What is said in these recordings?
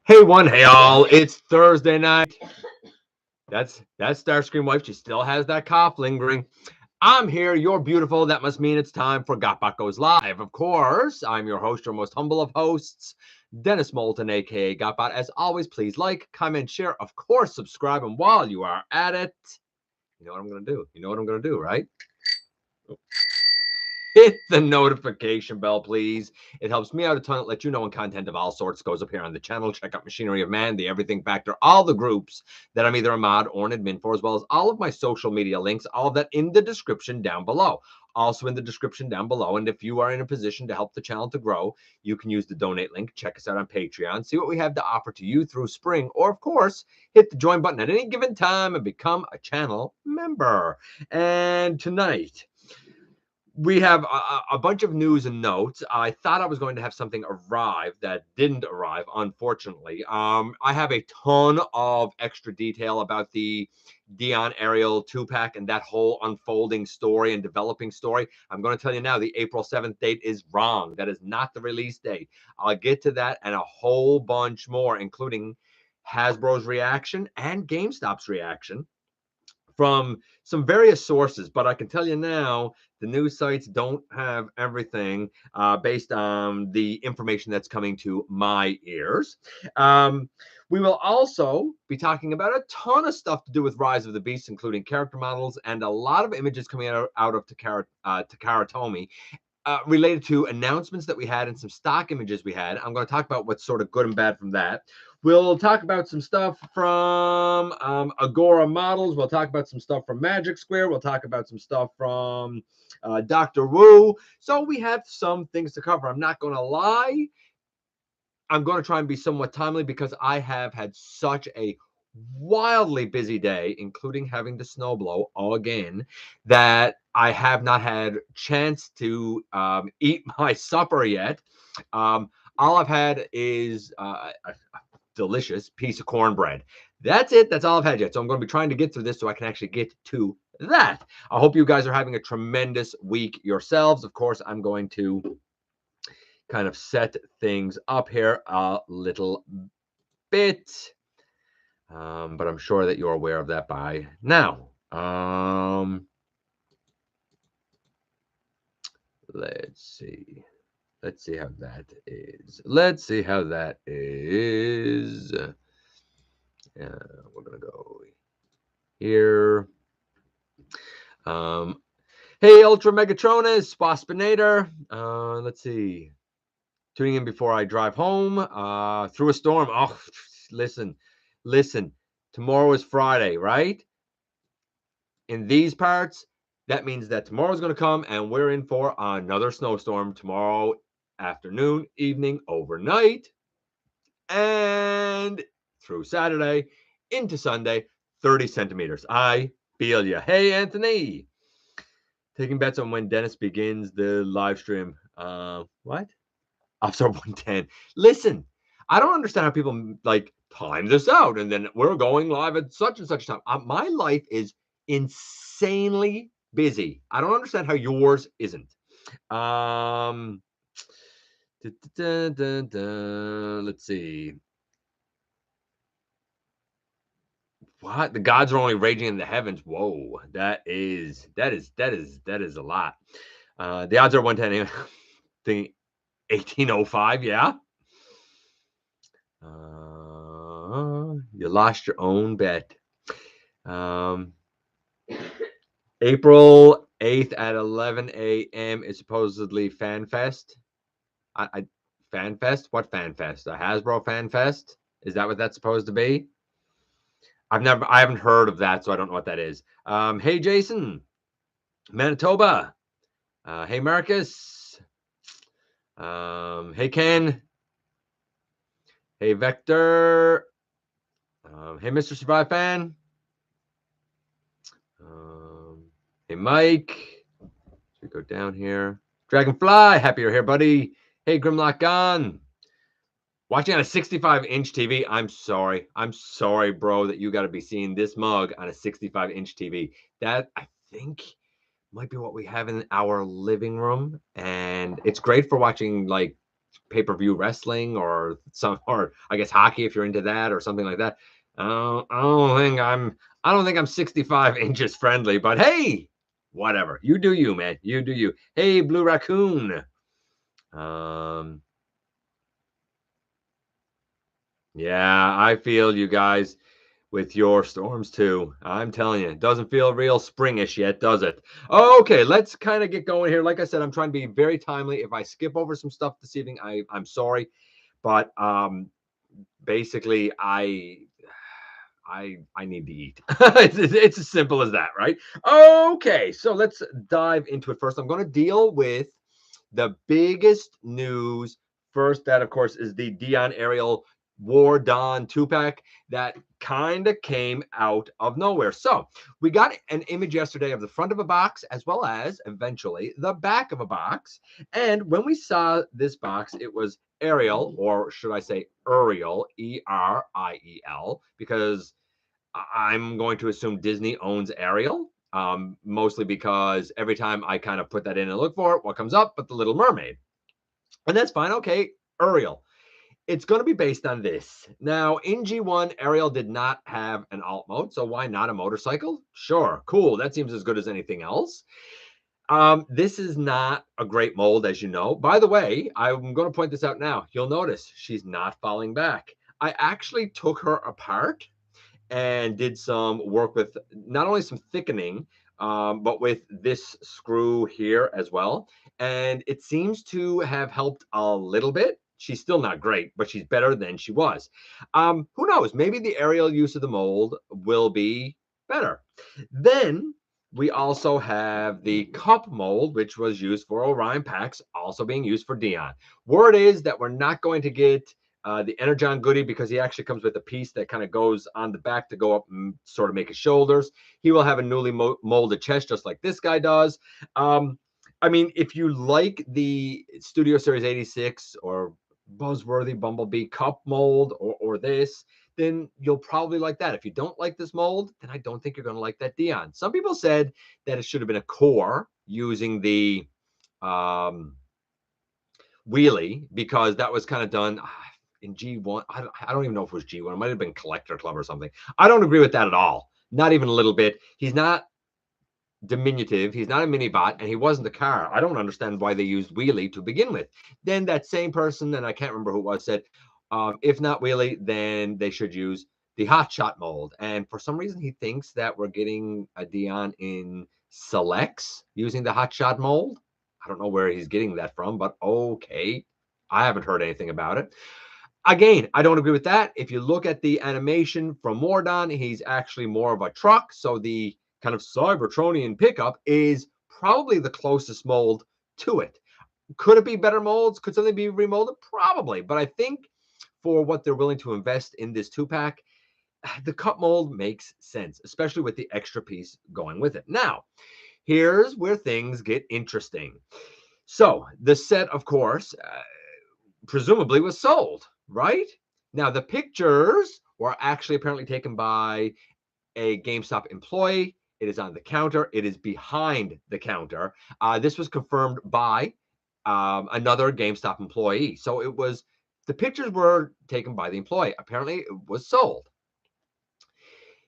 Hey one, hey all, it's Thursday night. That's Starscream wife. She still has that cough lingering. I'm here, you're beautiful. That must mean it's time for GotBot Goes Live. Of course, I'm your host, your most humble of hosts, Dennis Moulton, aka GotBot. As always, please like, comment, share, of course, subscribe. And while you are at it, you know what I'm gonna do? You know what I'm gonna do, right? Hit the notification bell, please. It helps me out a ton. Let you know when content of all sorts goes up here on the channel. Check out Machinery of Man, the Everything Factor, all the groups that I'm either a mod or an admin for, as well as all of my social media links, all of that in the description down below. Also in the description down below. And if you are in a position to help the channel to grow, you can use the donate link. Check us out on Patreon. See what we have to offer to you through spring. Or, of course, hit the join button at any given time and become a channel member. And tonight, we have a bunch of news and notes. I thought I was going to have something arrive that didn't arrive, unfortunately. I have a ton of extra detail about the Dion Ariel 2-pack and that whole unfolding story and developing story. I'm going to tell you now, the April 7th date is wrong. That is not the release date. I'll get to that and a whole bunch more, including Hasbro's reaction and GameStop's reaction from some various sources, but I can tell you now, the news sites don't have everything based on the information that's coming to my ears. We will also be talking about a ton of stuff to do with Rise of the Beast, including character models and a lot of images coming out of Takara Tomy. Related to announcements that we had and some stock images we had. I'm going to talk about what's sort of good and bad from that. We'll talk about some stuff from Agora Models. We'll talk about some stuff from Magic Square. We'll talk about some stuff from Dr. Wu. So we have some things to cover. I'm not going to lie. I'm going to try and be somewhat timely because I have had such a wildly busy day, including having to snowblow again, that I have not had chance to eat my supper yet. All I've had is a delicious piece of cornbread. That's it. That's all I've had yet. So I'm going to be trying to get through this so I can actually get to that. I hope you guys are having a tremendous week yourselves. Of course, I'm going to kind of set things up here a little bit. But I'm sure that you're aware of that by now. Let's see. Let's see how that is. Let's see how that is. We're going to go here. Hey, Ultra Megatronus, Waspinator. Let's see. Tuning in before I drive home through a storm. Oh, listen. Tomorrow is Friday, right? In these parts, that means that tomorrow's going to come and we're in for another snowstorm tomorrow afternoon, evening, overnight, and through Saturday into Sunday, 30 centimeters. I feel you. Hey, Anthony. Taking bets on when Dennis begins the live stream. What? Officer 110. Listen, I don't understand how people like time this out and then we're going live at such and such time. My life is insanely busy. I don't understand how yours isn't. Let's see. What? The gods are only raging in the heavens. Whoa, that is a lot. The odds are 110. Thing 1805, yeah. You lost your own bet. April 8th at 11 a.m. is supposedly Fan Fest. Fan Fest? What Fan Fest? A Hasbro Fan Fest? Is that what that's supposed to be? I haven't heard of that, so I don't know what that is. Hey, Jason. Manitoba. Hey, Marcus. Hey, Ken. Hey, Vector. Hey, Mr. Survive Fan. Hey, Mike. We go down here. Dragonfly, happy you're here, buddy. Hey, Grimlock Gone. Watching on a 65-inch TV. I'm sorry, bro, that you got to be seeing this mug on a 65-inch TV. That, I think, might be what we have in our living room. And it's great for watching, like, pay-per-view wrestling or I guess hockey if you're into that or something like that. I don't think I'm 65 inches friendly, but hey, whatever. You do you, man. You do you. Hey, Blue Raccoon. Yeah, I feel you guys with your storms too. I'm telling you, it doesn't feel real springish yet, does it? Okay, let's kind of get going here. Like I said, I'm trying to be very timely. If I skip over some stuff this evening, I'm sorry, but basically I need to eat. It's as simple as that, right? Okay, so let's dive into it first. I'm going to deal with the biggest news first. That, of course, is the Dion Ariel War Dawn 2-pack that kind of came out of nowhere. So we got an image yesterday of the front of a box as well as eventually the back of a box. And when we saw this box, it was Ariel, or should I say Ariel, Eriel, because I'm going to assume Disney owns Ariel, mostly because every time I kind of put that in and look for it, what comes up but the Little Mermaid. And that's fine. Okay, Ariel. It's going to be based on this. Now, in G1, Ariel did not have an alt mode, so why not a motorcycle? Sure, cool. That seems as good as anything else. This is not a great mold, as you know. By the way, I'm going to point this out now. You'll notice she's not falling back. I actually took her apart and did some work with not only some thickening, but with this screw here as well. And it seems to have helped a little bit. She's still not great, but she's better than she was. Who knows? Maybe the Ariel use of the mold will be better. Then we also have the cup mold, which was used for Orion packs, also being used for Dion. Word is that we're not going to get the Energon goodie because he actually comes with a piece that kind of goes on the back to go up and sort of make his shoulders. He will have a newly molded chest just like this guy does. I mean, if you like the Studio Series 86 or Buzzworthy Bumblebee cup mold or this, then you'll probably like that. If you don't like this mold, then I don't think you're going to like that Dion. Some people said that it should have been a core using the wheelie because that was kind of done in G1. I don't even know if it was G1. It might have been Collector Club or something. I don't agree with that at all. Not even a little bit. He's not diminutive. He's not a minibot, and he wasn't a car. I don't understand why they used wheelie to begin with. Then that same person, and I can't remember who it was, said, if not wheelie, then they should use the hot shot mold. And for some reason, he thinks that we're getting a Dion in selects using the hot shot mold. I don't know where he's getting that from, but okay. I haven't heard anything about it. Again, I don't agree with that. If you look at the animation from Mordon, he's actually more of a truck. So the kind of Cybertronian pickup is probably the closest mold to it. Could it be better molds? Could something be remolded? Probably. But I think for what they're willing to invest in this 2-pack, the cup mold makes sense, especially with the extra piece going with it. Now, here's where things get interesting. So the set, of course, presumably was sold, right? Now, the pictures were actually apparently taken by a GameStop employee. It is on the counter. It is behind the counter. This was confirmed by another GameStop employee. So the pictures were taken by the employee. Apparently, it was sold.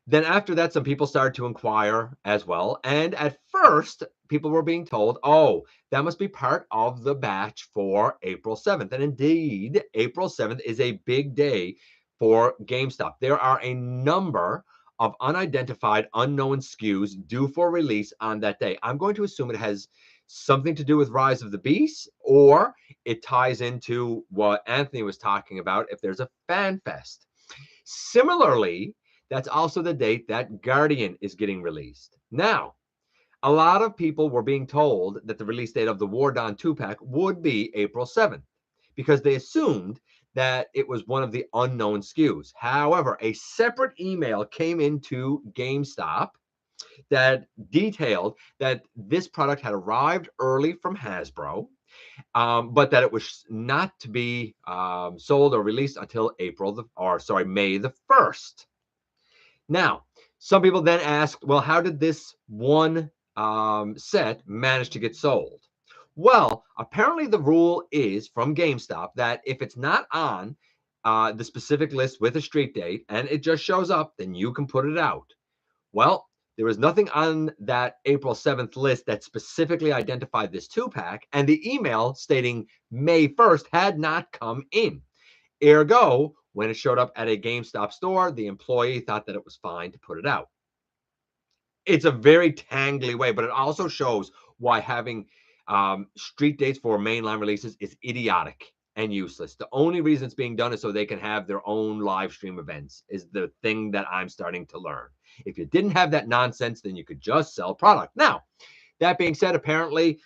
Then after that, some people started to inquire as well. And at first, people were being told, oh, that must be part of the batch for April 7th. And indeed, April 7th is a big day for GameStop. There are a number of unidentified, unknown SKUs due for release on that day. I'm going to assume it has something to do with Rise of the Beast, or it ties into what Anthony was talking about if there's a fan fest. Similarly, that's also the date that Guardian is getting released. Now, a lot of people were being told that the release date of the War Dawn 2-pack would be April 7th because they assumed that it was one of the unknown SKUs. However, a separate email came into GameStop that detailed that this product had arrived early from Hasbro, but that it was not to be sold or released until May the 1st. Now, some people then asked, well, how did this one set manage to get sold? Well, apparently the rule is from GameStop that if it's not on the specific list with a street date and it just shows up, then you can put it out. Well, there was nothing on that April 7th list that specifically identified this two-pack, and the email stating May 1st had not come in. Ergo, when it showed up at a GameStop store, the employee thought that it was fine to put it out. It's a very tangly way, but it also shows why having street dates for mainline releases is idiotic and useless. The only reason it's being done is so they can have their own live stream events, is the thing that I'm starting to learn. If you didn't have that nonsense, then you could just sell product. Now, that being said, apparently,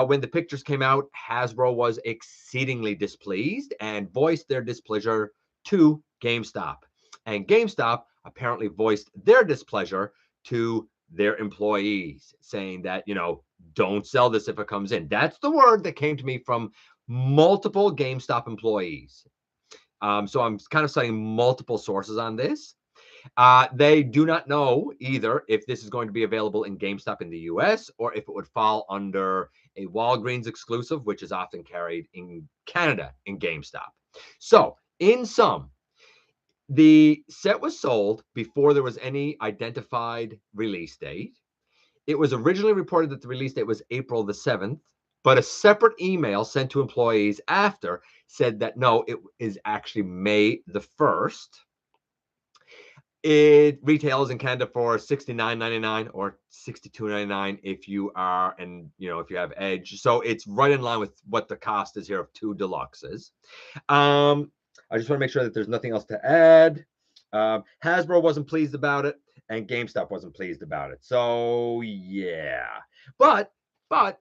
when the pictures came out, Hasbro was exceedingly displeased and voiced their displeasure to GameStop. And GameStop apparently voiced their displeasure to their employees, saying that, don't sell this if it comes in. That's the word that came to me from multiple GameStop employees. So I'm kind of citing multiple sources on this. They do not know either if this is going to be available in GameStop in the US or if it would fall under a Walgreens exclusive, which is often carried in Canada in GameStop. So, in sum, the set was sold before there was any identified release date. It was originally reported that the release date was April the 7th, but a separate email sent to employees after said that no, it is actually May the 1st. It retails in Canada for $69.99 or $62.99 if you are, and if you have Edge. So it's right in line with what the cost is here of 2 deluxes. I just want to make sure that there's nothing else to add. Hasbro wasn't pleased about it, and GameStop wasn't pleased about it. So yeah, but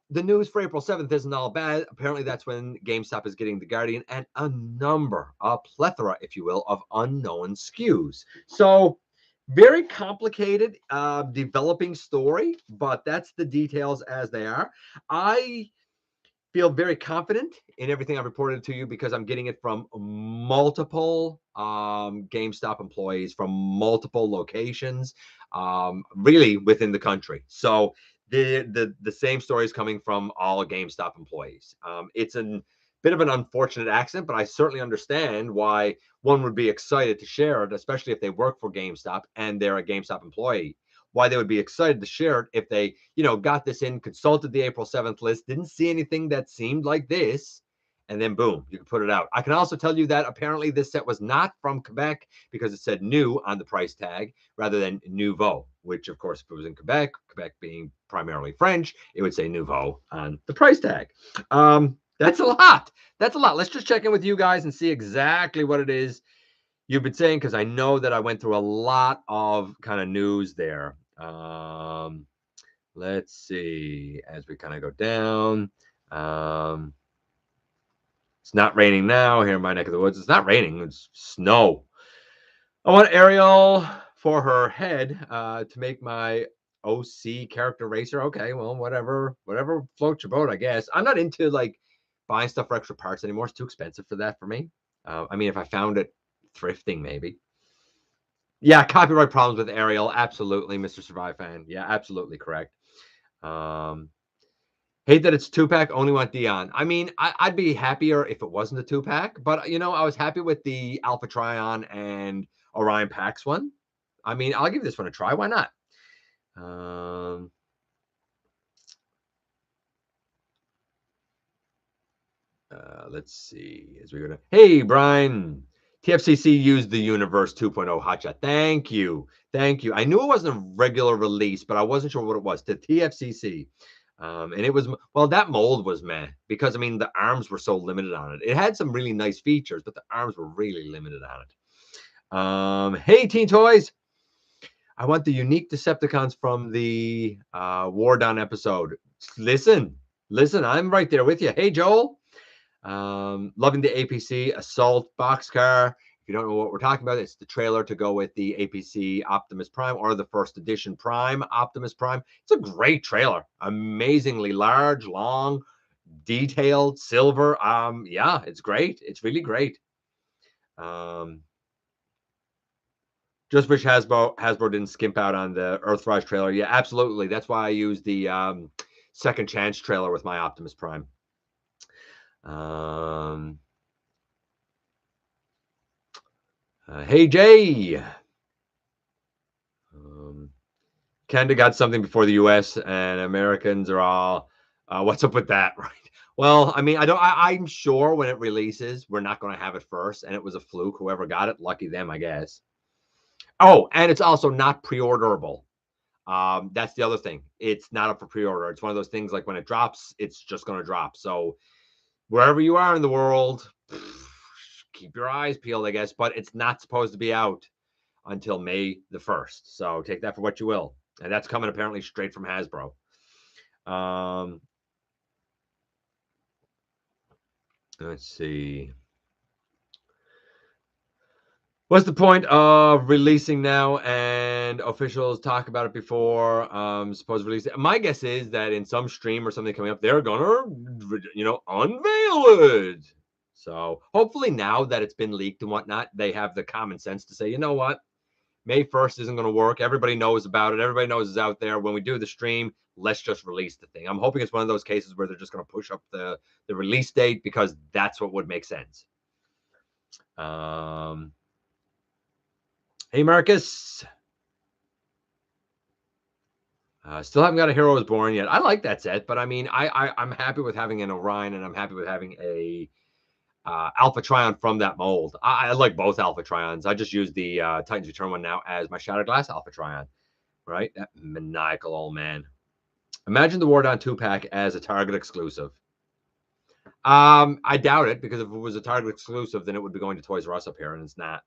the news for April 7th isn't all bad. Apparently, that's when GameStop is getting the Guardian and a plethora, if you will, of unknown SKUs. So very complicated developing story, but that's the details as they are. I feel very confident in everything I've reported to you because I'm getting it from multiple GameStop employees from multiple locations, really within the country. So the same story is coming from all GameStop employees. It's a bit of an unfortunate accident, but I certainly understand why one would be excited to share it, especially if they work for GameStop and they're a GameStop employee. Why they would be excited to share it if they, got this in, consulted the April 7th list, didn't see anything that seemed like this, and then boom, you can put it out. I can also tell you that apparently this set was not from Quebec because it said new on the price tag rather than nouveau, which of course, if it was in Quebec being primarily French, it would say nouveau on the price tag. That's a lot. That's a lot. Let's just check in with you guys and see exactly what it is you've been saying, because I know that I went through a lot of kind of news there. Let's see as we kind of go down. It's not raining now here in my neck of the woods. It's not raining. It's snow. I want Ariel for her head to make my OC character racer. Okay, well, whatever floats your boat, I guess. I'm not into like buying stuff for extra parts anymore. It's too expensive for that for me. I mean, if I found it thrifting, maybe. Yeah, copyright problems with Ariel. Absolutely, Mr. Survive fan. Yeah, absolutely correct. Hate that it's 2-pack. Only want Dion. I mean, I'd be happier if it wasn't a 2-pack, but I was happy with the Alpha Trion and Orion Pax one. I mean, I'll give this one a try. Why not? Let's see. As we're gonna. Hey, Brian. TFCC used the Universe 2.0 hotshot. Thank you. I knew it wasn't a regular release, but I wasn't sure what it was. The TFCC. And it was, well, that mold was meh, because I mean the arms were so limited on it. It had some really nice features, but the arms were really limited on it. Hey, Teen Toys. I want the unique Decepticons from the War Down episode. Listen, I'm right there with you. Hey, Joel. Loving the APC Assault Boxcar. If you don't know what we're talking about, it's the trailer to go with the APC Optimus Prime or the first edition Prime Optimus Prime. It's a great trailer. Amazingly large, long, detailed, silver. Yeah, it's great. It's really great. Just wish Hasbro didn't skimp out on the Earthrise trailer. Yeah, absolutely. That's why I used the Second Chance trailer with my Optimus Prime. Hey Jay, Canada got something before the U.S. and Americans are all, what's up with that, right? Well, I mean, I'm sure when it releases, we're not going to have it first, and it was a fluke. Whoever got it, lucky them, I guess. Oh, and it's also not pre-orderable. That's the other thing. It's not up for pre-order. It's one of those things like when it drops, it's just going to drop. So wherever you are in the world, keep your eyes peeled, I guess. But it's not supposed to be out until May the 1st. So take that for what you will. And that's coming apparently straight from Hasbro. Let's see. What's the point of releasing now and officials talk about it before supposed release? My guess is that in some stream or something coming up, they're gonna, unveil it. So hopefully now that it's been leaked and whatnot, they have the common sense to say, you know what, May 1st isn't going to work. Everybody knows about it. Everybody knows it's out there. When we do the stream, let's just release the thing. I'm hoping it's one of those cases where they're just going to push up the release date because that's what would make sense. Hey, Marcus. Still haven't got a Hero Is Born yet. I like that set, but I mean, I'm happy with having an Orion, and I'm happy with having a Alpha Trion from that mold. I like both Alpha Trions. I just use the Titans Return one now as my Shattered Glass Alpha Trion, right? That maniacal old man. Imagine the War Down 2-pack as a Target exclusive. I doubt it, because if it was a Target exclusive, then it would be going to Toys R Us up here, and it's not.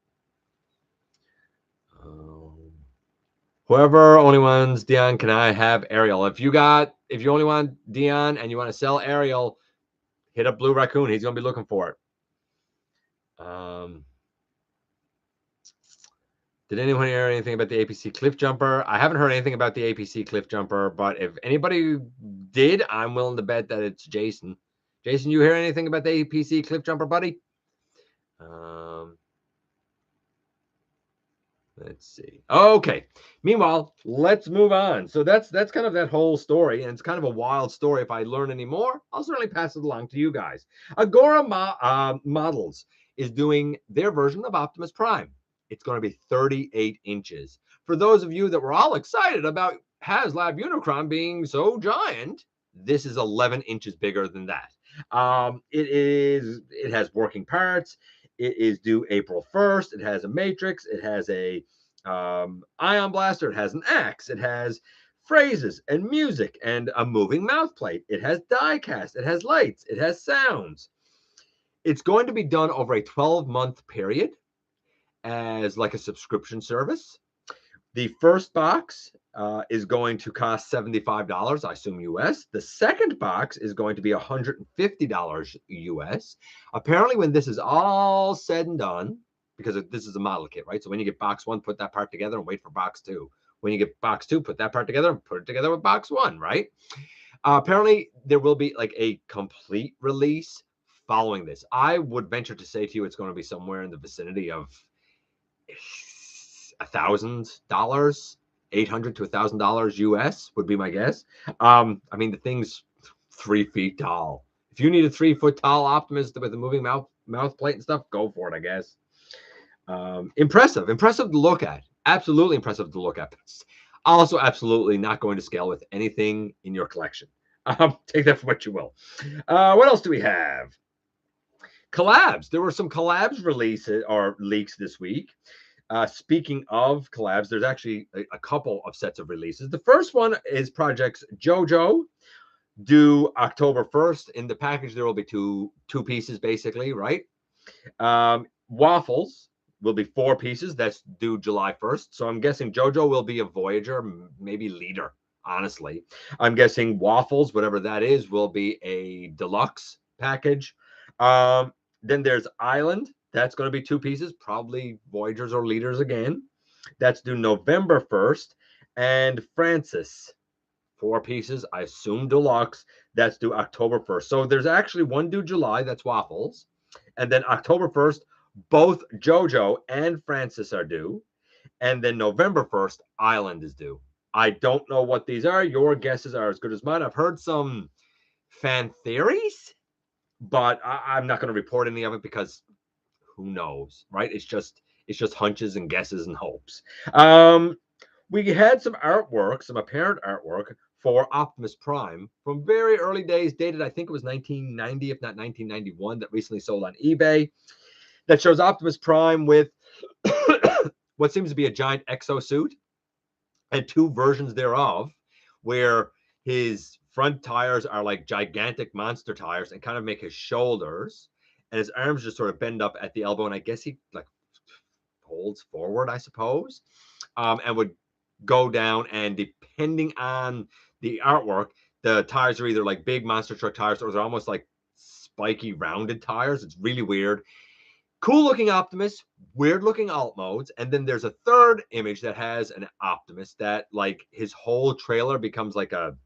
Whoever only wants Dion, can I have Ariel? If you only want Dion and you want to sell Ariel, hit up Blue Raccoon. He's going to be looking for it. Did anyone hear anything about the APC Cliff Jumper? I haven't heard anything about the APC Cliff Jumper, but if anybody did, I'm willing to bet that it's Jason. Jason, you hear anything about the APC Cliff Jumper, buddy? Let's see. Okay. Meanwhile, let's move on. So that's kind of that whole story, and it's kind of a wild story. If I learn any more, I'll certainly pass it along to you guys. Agora Models is doing their version of Optimus Prime. It's going to be 38 inches. For those of you that were all excited about HasLab Unicron being so giant, this is 11 inches bigger than that. It has working parts. It is due April 1st. It has a matrix. It has a ion blaster. It has an axe. It has phrases and music and a moving mouth plate. It has die cast. It has lights. It has sounds. It's going to be done over a 12-month period as like a subscription service. The first box is going to cost $75, I assume US. The second box is going to be $150 US. Apparently, when this is all said and done, because this is a model kit, right? So when you get box one, put that part together and wait for box two. When you get box two, put that part together and put it together with box one, right? Apparently, there will be like a complete release following this. I would venture to say to you it's going to be somewhere in the vicinity of $1,000, $800 to $1,000 US would be my guess. I mean, the thing's 3 feet tall. If you need a 3 foot tall Optimus with a moving mouth plate and stuff, go for it, I guess. Impressive to look at. Absolutely impressive to look at. Also, absolutely not going to scale with anything in your collection. Take that for what you will. What else do we have? Collabs. There were some collabs releases or leaks this week. Speaking of collabs, there's actually a couple of sets of releases. The first one is Projects JoJo, due October 1st. In the package, there will be two pieces, basically, right? Waffles will be 4 pieces. That's due July 1st. So I'm guessing JoJo will be a Voyager, maybe Leader, honestly. I'm guessing Waffles, whatever that is, will be a deluxe package. Then there's Island. That's going to be 2 pieces, probably Voyagers or Leaders again. That's due November 1st. And Francis, 4 pieces, I assume deluxe. That's due October 1st. So there's actually one due July, that's Waffles. And then October 1st, both JoJo and Francis are due. And then November 1st, Island is due. I don't know what these are. Your guesses are as good as mine. I've heard some fan theories but I'm not going to report any of it because who knows, right? It's just hunches and guesses and hopes. We had some artwork, some apparent artwork for Optimus Prime from very early days, dated I think it was 1990, if not 1991, that recently sold on eBay. That shows Optimus Prime with what seems to be a giant exosuit and two versions thereof, where his front tires are like gigantic monster tires and kind of make his shoulders, and his arms just sort of bend up at the elbow, and I guess he like holds forward, I suppose, and would go down. And depending on the artwork, the tires are either like big monster truck tires or they're almost like spiky rounded tires. It's really weird. Cool looking Optimus, weird looking alt modes, and then there's a third image that has an Optimus that like his whole trailer becomes like a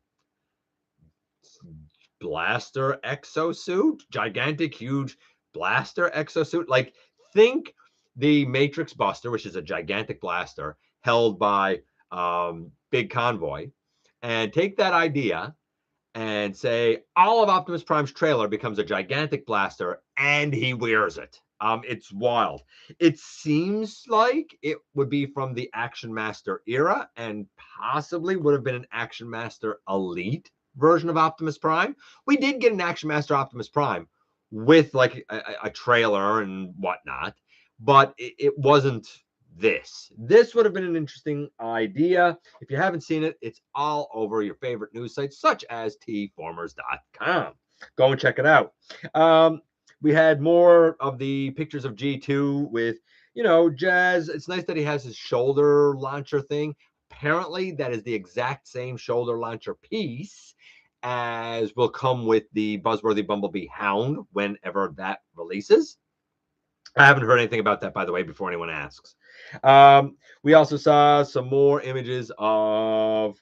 blaster exosuit, gigantic, huge blaster exosuit. Like think the Matrix Buster, which is a gigantic blaster held by Big Convoy, and take that idea and say all of Optimus Prime's trailer becomes a gigantic blaster and he wears it. It's wild. It seems like it would be from the Action Master era and possibly would have been an Action Master Elite version of Optimus Prime. We did get an Action Master Optimus Prime with like a trailer and whatnot, but it wasn't this. This would have been an interesting idea. If you haven't seen it, it's all over your favorite news sites, such as tformers.com. Go and check it out. We had more of the pictures of G2 with, Jazz. It's nice that he has his shoulder launcher thing. Apparently, that is the exact same shoulder launcher piece as will come with the Buzzworthy Bumblebee Hound whenever that releases. I haven't heard anything about that, by the way, before anyone asks. We also saw some more images of,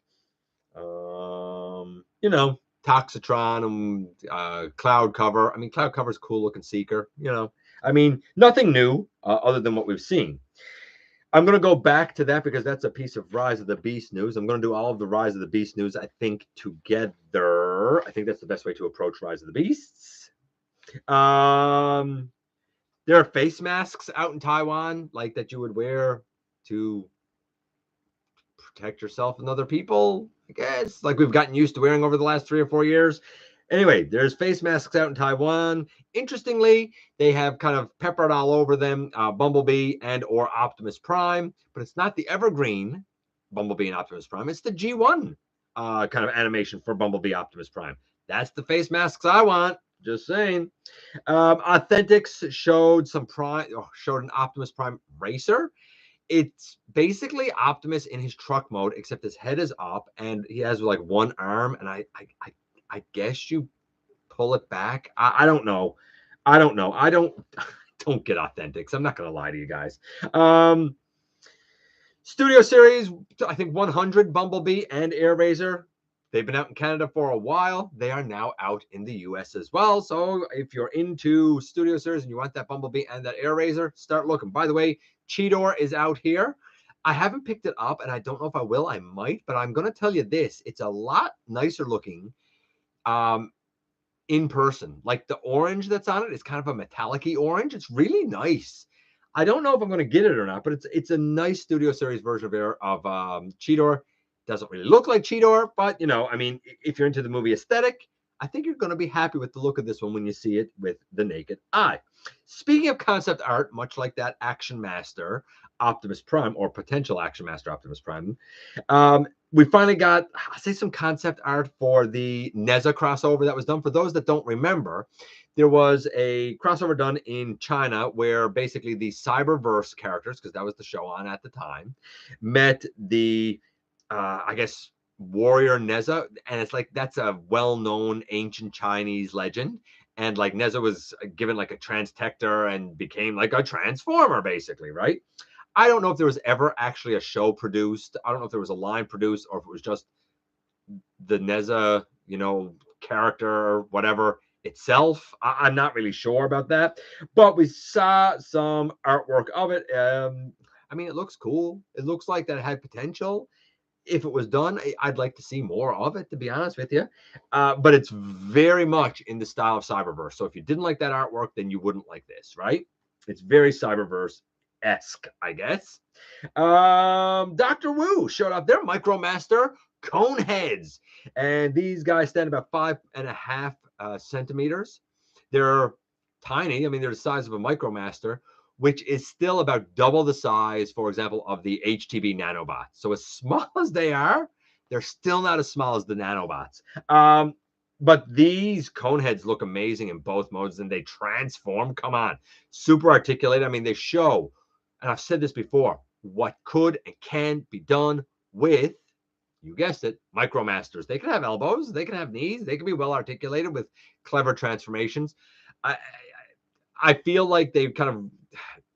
Toxitron and Cloud Cover. I mean, Cloud Cover's cool looking Seeker. Nothing new other than what we've seen. I'm going to go back to that because that's a piece of Rise of the Beast news. I'm going to do all of the Rise of the Beast news, I think, together. I think that's the best way to approach Rise of the Beasts. There are face masks out in Taiwan, like that you would wear to protect yourself and other people, I guess, like we've gotten used to wearing over the last 3 or 4 years. Anyway, there's face masks out in Taiwan. Interestingly, they have kind of peppered all over them Bumblebee and or Optimus Prime, but it's not the evergreen Bumblebee and Optimus Prime. It's the G1 kind of animation for Bumblebee Optimus Prime. That's the face masks I want. Just saying. Authentics showed an Optimus Prime racer. It's basically Optimus in his truck mode, except his head is up and he has like one arm. And I guess you pull it back. I don't know. I don't get Authentics. I'm not gonna lie to you guys. Studio Series, I think 100 Bumblebee and Air Razor. They've been out in Canada for a while. They are now out in the US as well. So if you're into Studio Series and you want that Bumblebee and that Air Razor, start looking. By the way, Cheetor is out here. I haven't picked it up and I don't know if I will. I might, but I'm going to tell you this. It's a lot nicer looking in person. Like the orange that's on it is kind of a metallic-y orange. It's really nice. I don't know if I'm going to get it or not, but it's a nice Studio Series version of Cheetor. Doesn't really look like Cheetor, but if you're into the movie aesthetic, I think you're going to be happy with the look of this one when you see it with the naked eye. Speaking of concept art, much like that Action Master Optimus Prime or potential Action Master Optimus Prime, we finally got, I'll say, some concept art for the Nezha crossover that was done. For those that don't remember, there was a crossover done in China where basically the Cyberverse characters, because that was the show on at the time, met the I guess warrior Nezha, and it's like that's a well-known ancient Chinese legend. And like Nezha was given like a transtector and became like a transformer, basically, right? I don't know if there was ever actually a show produced. I don't know if there was a line produced or if it was just the Nezha, character or whatever itself. I'm not really sure about that, but we saw some artwork of it. It looks cool. It looks like that it had potential. if it was done, I'd like to see more of it, to be honest with you. But it's very much in the style of Cyberverse. So if you didn't like that artwork, then you wouldn't like this, right? It's very Cyberverse-esque, I guess. Dr. Wu showed up. They're Micromaster cone heads. And these guys stand about 5.5 centimeters. They're tiny. I mean, they're the size of a Micromaster, which is still about double the size, for example, of the HTB nanobots. So as small as they are, they're still not as small as the nanobots. But these cone heads look amazing in both modes, and they transform. Come on, super articulated. I mean, they show, and I've said this before, what could and can be done with, you guessed it, Micromasters. They can have elbows, they can have knees, they can be well articulated with clever transformations. I feel like they've kind of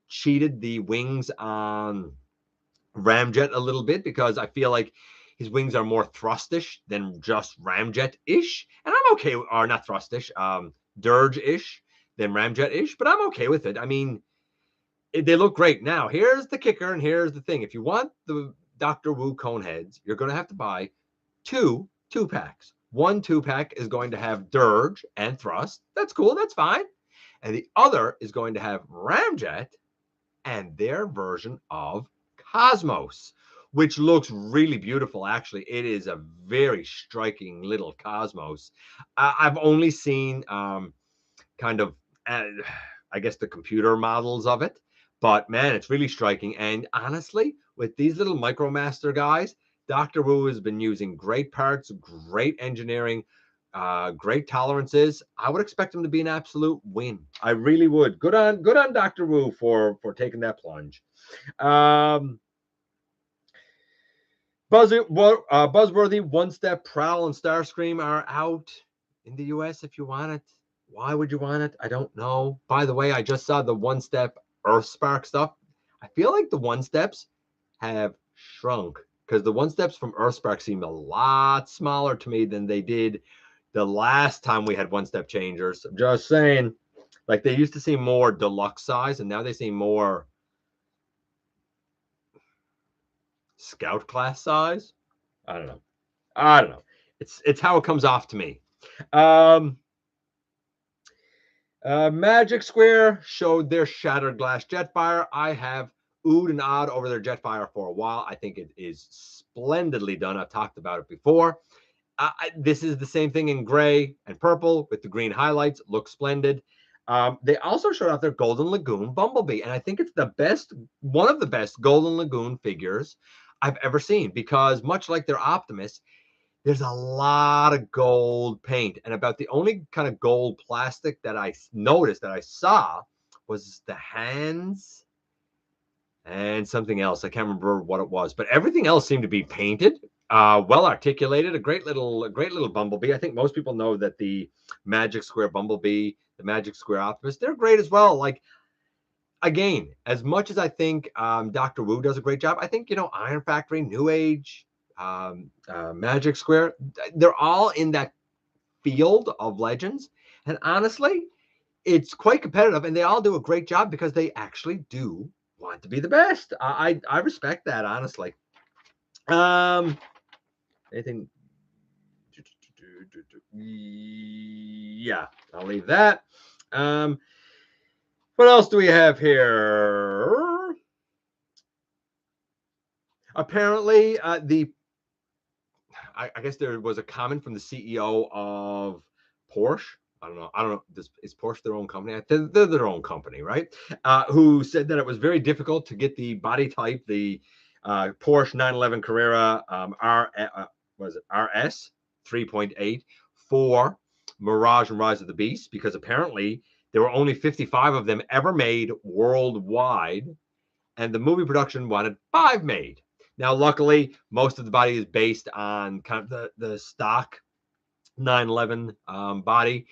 cheated the wings on Ramjet a little bit, because I feel like his wings are more thrustish than just Ramjet-ish. And I'm okay, or not thrustish, Dirge-ish than Ramjet-ish, but I'm okay with it. I mean, they look great. Now, here's the kicker, and here's the thing. If you want the Dr. Wu cone heads, you're going to have to buy two packs. One 2-pack is going to have Dirge and Thrust. That's cool. That's fine. And the other is going to have Ramjet and their version of Cosmos, which looks really beautiful. Actually, it is a very striking little Cosmos. I've only seen kind of, I guess, the computer models of it, but man, it's really striking. And honestly, with these little Micromaster guys, Dr. Wu has been using great parts, great engineering, great tolerances. I would expect him to be an absolute win. I really would. Good on Dr. Wu for taking that plunge. Buzzworthy, One Step, Prowl, and Starscream are out in the US if you want it. Why would you want it? I don't know. By the way, I just saw the One Step Earthspark stuff. I feel like the One Steps have shrunk, because the One Steps from Earthspark seem a lot smaller to me than they did the last time we had One Step changers. I'm just saying, like, they used to seem more deluxe size, and now they seem more Scout class size. I don't know. It's how it comes off to me. Magic Square showed their Shattered Glass Jetfire. I have oohed and awed over their Jetfire for a while. I think it is splendidly done. I've talked about it before. This is the same thing in gray and purple with the green highlights. Looks splendid. They also showed off their Golden Lagoon Bumblebee, and I think it's one of the best Golden Lagoon figures I've ever seen, because much like their Optimus, there's a lot of gold paint, and about the only kind of gold plastic that I noticed, that I saw, was the hands and something else. I can't remember what it was, but everything else seemed to be painted, well articulated. A great little Bumblebee. I think most people know that the Magic Square Bumblebee, the Magic Square Optimus, they're great as well. Like, again, as much as I think Dr. Wu does a great job, I think, Iron Factory, New Age, Magic Square, they're all in that field of legends. And honestly, it's quite competitive, and they all do a great job because they actually do want to be the best. I respect that, honestly. Anything? Yeah, I'll leave that. What else do we have here? Apparently, I guess there was a comment from the CEO of Porsche. I don't know. Is Porsche their own company? They're their own company, right? Who said that it was very difficult to get the body type, the Porsche 911 Carrera RS 3.8 for Mirage and Rise of the Beast, because apparently there were only 55 of them ever made worldwide, and the movie production wanted 5 made. Now, luckily, most of the body is based on kind of the stock 911 body,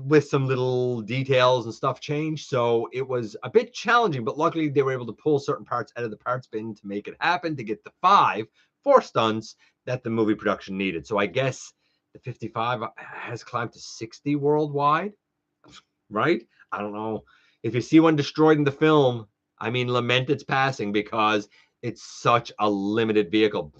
with some little details and stuff changed. So it was a bit challenging, but luckily they were able to pull certain parts out of the parts bin to make it happen, to get the 5 for stunts that the movie production needed. So I guess the 55 has climbed to 60 worldwide, right? I don't know. If you see one destroyed in the film, I mean, lament its passing, because It's such a limited vehicle.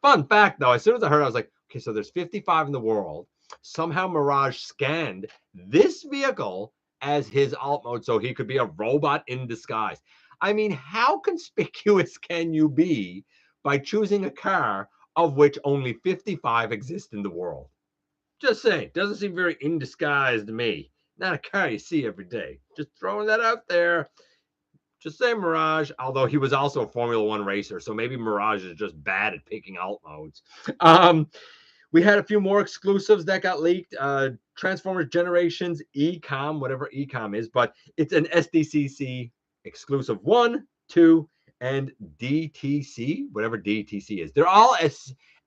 Fun fact, though, as soon as I heard it, I was like, okay, so there's 55 in the world. Somehow Mirage scanned this vehicle as his alt mode so he could be a robot in disguise. I mean, how conspicuous can you be by choosing a car of which only 55 exist in the world? Just saying, doesn't seem very in disguise to me. Not a car you see every day. Just throwing that out there. Just say Mirage, although he was also a Formula One racer, so maybe Mirage is just bad at picking alt modes. We had a few more exclusives that got leaked. Transformers Generations, Ecom, whatever Ecom is, but it's an SDCC exclusive 1, 2, and DTC, whatever DTC is. They're all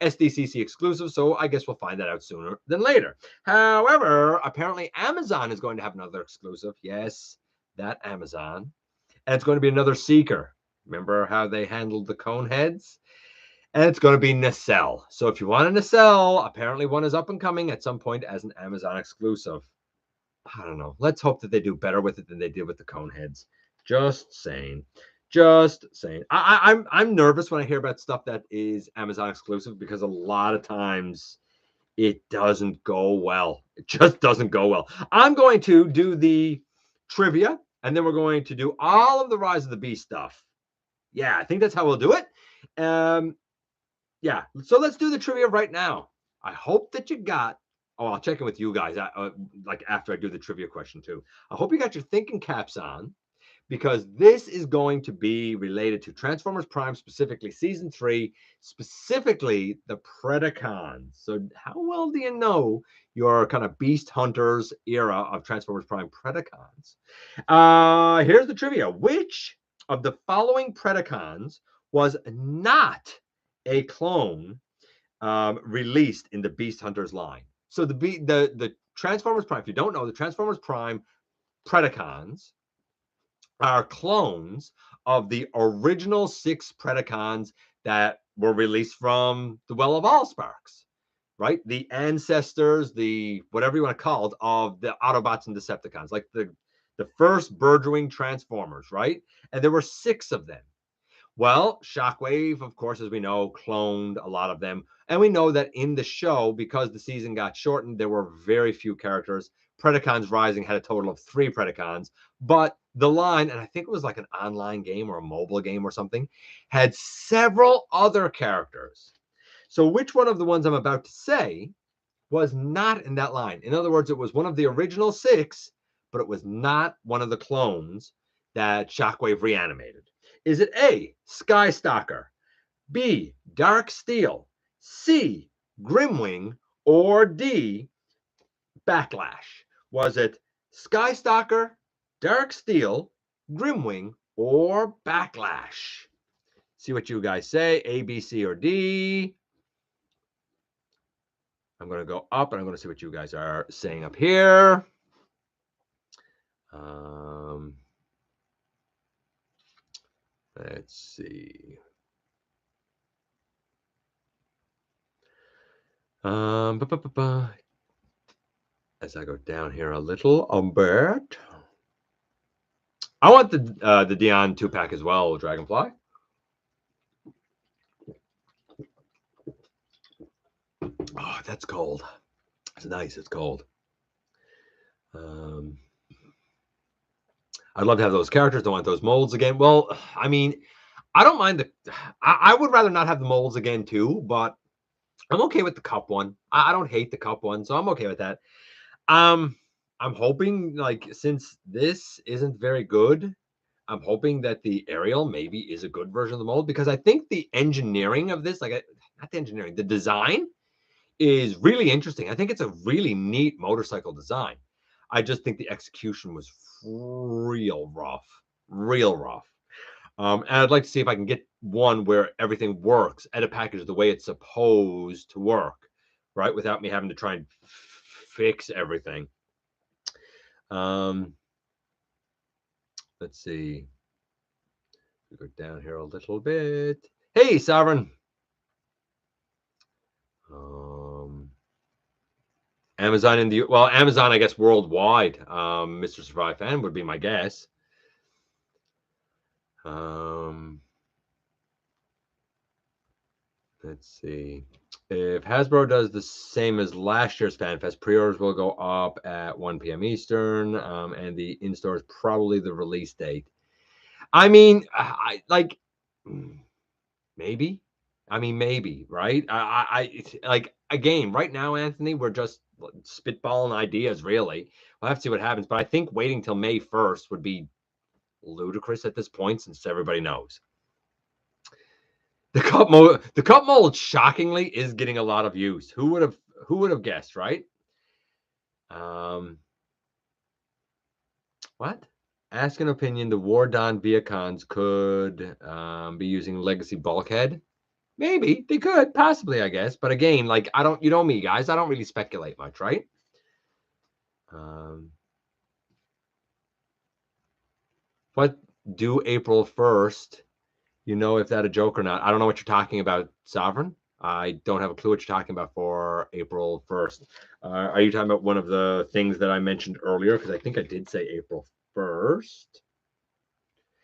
SDCC exclusive, so I guess we'll find that out sooner than later. However, apparently Amazon is going to have another exclusive. Yes, that Amazon. And it's going to be another Seeker. Remember how they handled the cone heads? And it's going to be Nacelle. So if you want a Nacelle, apparently one is up and coming at some point as an Amazon exclusive. I don't know. Let's hope that they do better with it than they did with the cone heads. Just saying. Just saying. I'm nervous when I hear about stuff that is Amazon exclusive because a lot of times it doesn't go well. It just doesn't go well. I'm going to do the trivia, and then we're going to do all of the Rise of the Beast stuff. Yeah, I think that's how we'll do it. Yeah, so let's do the trivia right now. I hope that you got. Oh, I'll check in with you guys like after I do the trivia question too. I hope you got your thinking caps on because this is going to be related to Transformers Prime, specifically Season 3, specifically the Predacons. So how well do you know your kind of Beast Hunters era of Transformers Prime Predacons? Here's the trivia. Which of the following Predacons was not a clone released in the Beast Hunters line? So the Transformers Prime, if you don't know, the Transformers Prime Predacons are clones of the original 6 Predacons that were released from the Well of Allsparks, right? The ancestors, the whatever you want to call it, of the Autobots and Decepticons, like the first burgeoning Transformers, right? And there were 6 of them. Well, Shockwave, of course, as we know, cloned a lot of them. And we know that in the show, because the season got shortened, there were very few characters. Predacons Rising had a total of 3 Predacons. But the line, and I think it was like an online game or a mobile game or something, had several other characters. So which one of the ones I'm about to say was not in that line? In other words, it was one of the original 6, but it was not one of the clones that Shockwave reanimated. Is it A, Skystalker, B, Dark Steel, C, Grimwing, or D, Backlash? Was it Skystalker, Dark Steel, Grimwing, or Backlash? See what you guys say, A, B, C, or D. I'm going to go up and I'm going to see what you guys are saying up here. Let's see. As I go down here a little, bit. I want the Dion 2-pack as well, Dragonfly. Oh, that's cold. It's nice. It's cold. I'd love to have those characters. Don't want those molds again. Well, I mean, I don't mind I would rather not have the molds again too, but I'm okay with the cup one. I don't hate the cup one, so I'm okay with that. I'm hoping, like, since this isn't very good, I'm hoping that the Ariel maybe is a good version of the mold, because I think the engineering of this, like, not the engineering, the design is really interesting. I think it's a really neat motorcycle design. I just think the execution was real rough, real rough. And I'd like to see if I can get one where everything works at a package the way it's supposed to work, right? Without me having to try and fix everything. Let's see. We go down here a little bit. Hey, Sovereign. Amazon in the Amazon, I guess, worldwide. Mr. Survive fan would be my guess. Let's see. If Hasbro does the same as last year's FanFest, pre-orders will go up at 1 p.m. Eastern, and the in-store is probably the release date. I mean, I like maybe. I mean, maybe, right? Like again, right now, Anthony, we're just spitballing ideas, really. We'll have to see what happens, but I think waiting till May 1st would be ludicrous at this point, since everybody knows. The cup mold, shockingly, is getting a lot of use. Who would have guessed, right? What? Ask an opinion. The Wardon Viacons could be using Legacy Bulkhead. Maybe they could, possibly, I guess. But again, like you know me, guys. I don't really speculate much, right? What do April 1st? You know if that a joke or not? I don't know what you're talking about, Sovereign. I don't have a clue what you're talking about for April 1st. Are you talking about one of the things that I mentioned earlier? Because I think I did say April 1st.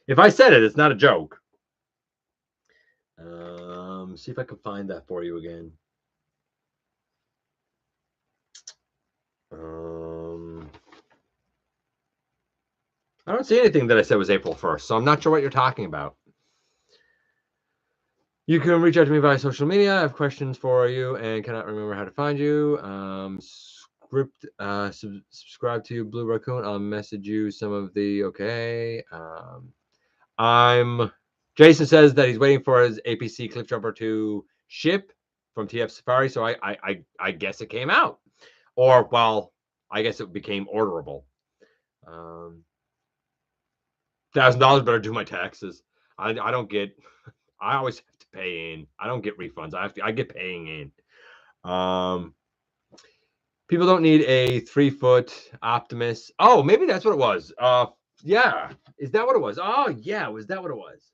If I said it, it's not a joke. See if I can find that for you again. I don't see anything that I said was April 1st, so I'm not sure what you're talking about. You can reach out to me via social media. I have questions for you and cannot remember how to find you. Subscribe to Blue Raccoon. I'll message you some of the okay. Jason says that he's waiting for his APC Cliffjumper to ship from TF Safari, so I guess it came out, or well, I guess it became orderable. $1,000 better do my taxes. I don't get. I always have to pay in. I don't get refunds. I get paying in. People don't need a 3-foot Optimus. Oh, maybe that's what it was. Yeah. Is that what it was? Oh, yeah. Was that what it was?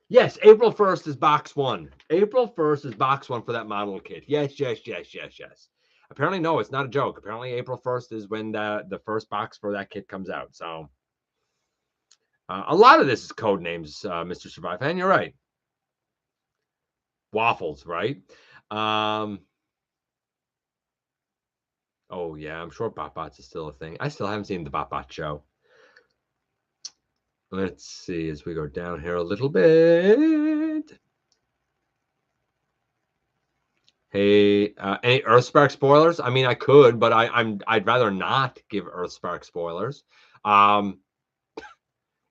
Yes, April 1st is box 1. April 1st is box 1 for that model kit. Yes. Apparently, no, it's not a joke. Apparently, April 1st is when the first box for that kit comes out. So, a lot of this is code names, Mr. Survive. And you're right. Waffles, right? Oh, yeah, I'm sure BotBots is still a thing. I still haven't seen the BotBot show. Let's see as we go down here a little bit. Hey, any Earthspark spoilers? I mean, I could, but I'd rather not give Earthspark spoilers.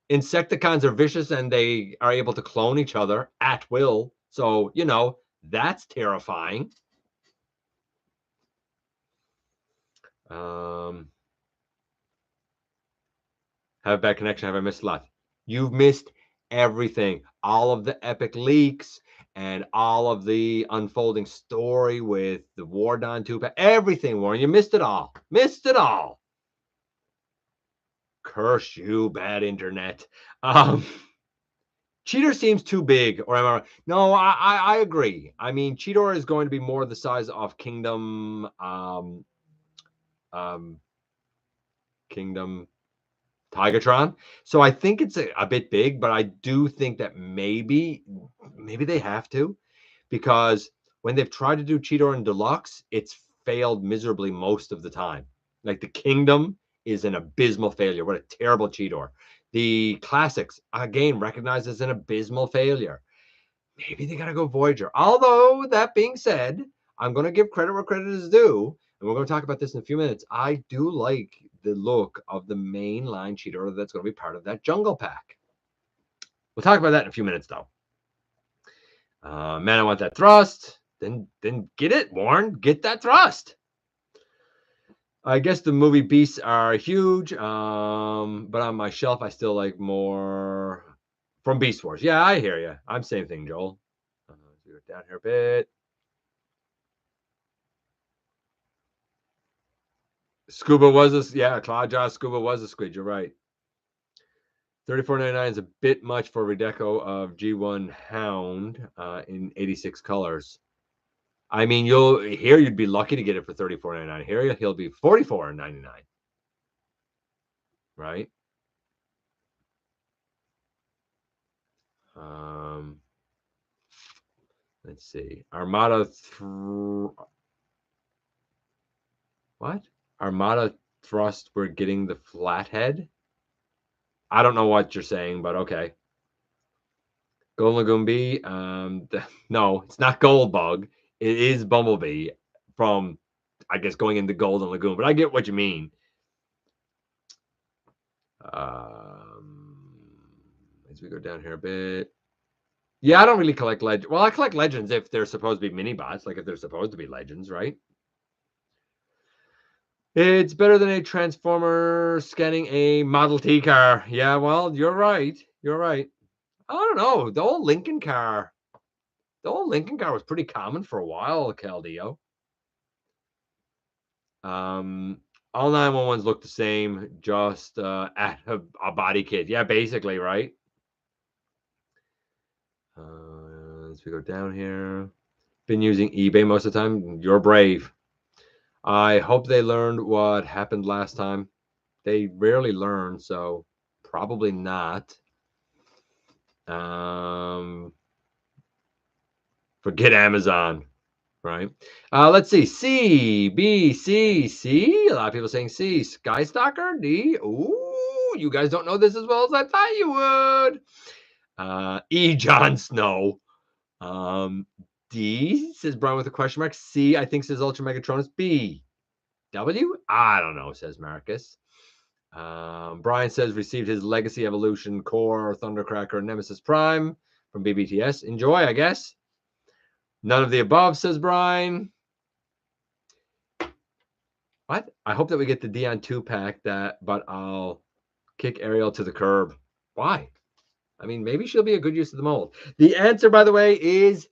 Insecticons are vicious and they are able to clone each other at will. So, you know, that's terrifying. Have a bad connection. Have I missed a lot? You've missed everything. All of the epic leaks and all of the unfolding story with the Wardon 2. Everything, Warren. You missed it all. Missed it all. Curse you, bad internet. Cheetor seems too big, or am I? No, I agree. I mean, Cheetor is going to be more the size of Kingdom Tigatron. So I think it's a bit big, but I do think that maybe they have to, because when they've tried to do Cheetor in Deluxe, it's failed miserably most of the time. Like the Kingdom is an abysmal failure. What a terrible Cheetor. The Classics, again, recognized as an abysmal failure. Maybe they got to go Voyager. Although, that being said, I'm going to give credit where credit is due, and we're going to talk about this in a few minutes. I do like the look of the mainline Cheetor that's going to be part of that Jungle Pack. We'll talk about that in a few minutes, though. Man, I want that thrust. Then get it, Warren. Get that thrust. I guess the movie Beasts are huge, but on my shelf, I still like more from Beast Wars. Yeah, I hear you. I'm same thing, Joel. Let's go down here a bit. Scuba was a, yeah, Clawjaw Scuba was a squid. You're right. $34.99 is a bit much for Redeco of G1 Hound in 86 colors. I mean, you'd be lucky to get it for $34.99. Here he'll be $44.99. Right? Let's see. Armada what? Armada thrust, we're getting the flathead? I don't know what you're saying, but okay. Gold Lagoon Bee. No, it's not Gold Bug. It is Bumblebee from, I guess, going into Golden Lagoon, but I get what you mean. As we go down here a bit. Yeah, I don't really collect legends. Well, I collect legends if they're supposed to be mini bots, like if they're supposed to be legends, right? It's better than a transformer scanning a Model T car. Yeah, well, you're right. You're right. I don't know. The old Lincoln car was pretty common for a while, Caldeo. All 911s look the same, just at a body kit. Yeah, basically, right? As we go down here, been using eBay most of the time. You're brave. I hope they learned what happened last time. They rarely learn, so probably not. Forget Amazon, right? Let's see. C, B, C, C. A lot of people saying C. Skystalker, D. Ooh, you guys don't know this as well as I thought you would. E, Jon Snow. D, says Brian with a question mark. C, I think says Ultra Megatronus. B, W? I don't know, says Marcus. Brian says received his Legacy Evolution Core, Thundercracker, Nemesis Prime from BBTS. Enjoy, I guess. None of the above, says Brian. What? I hope that we get the Dion 2-pack, but I'll kick Ariel to the curb. Why? I mean, maybe she'll be a good use of the mold. The answer, by the way, is